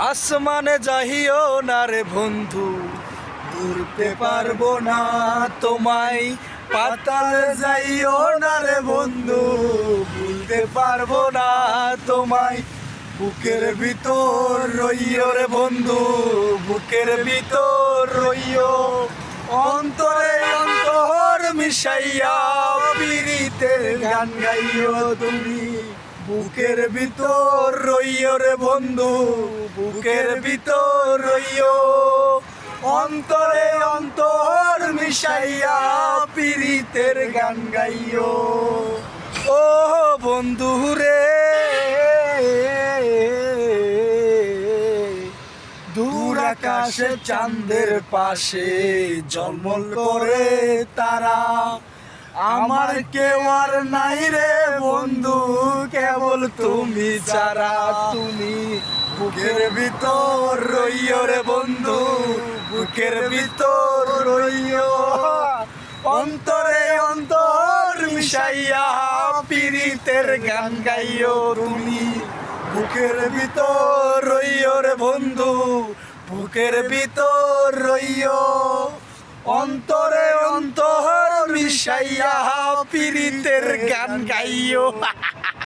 আসমানে যাইও না রে বন্ধু, ঘুরতে পারবো না তোমায়। পাতালে যাইও না রে বন্ধু, ভুলতে পারবো না তোমায়। বুকের ভিতর রইও রে বন্ধু, বুকের ভিতর রইও। অন্তরে অন্তর মিশাইয়া পীড়িতের গান গাইও তুমি। বুকের ভিতর রইও রে বন্ধু, বুকের ভিতর রইও। অন্তরে অন্তর মিশাইয়া পীড়িতের গান গাইও। ও বন্ধু রে, দূর আকাশে চাঁদের পাশে ঝলমল করে তারা। আমার কেউ আর নাই রে বন্ধু, কেবল তুমি ছাড়া। তুমি বুকের ভিতর রইও রে বন্ধু, বুকের ভিতর রইও। অন্তরে অন্তর মিশাইয়া পীড়িতের গান গাইও তুমি। বুকের ভিতর রইও রে বন্ধু, বুকের ভিতর রইও। অন্তরে অন্তর মিশাইয়া পীড়িতের গান গাইও।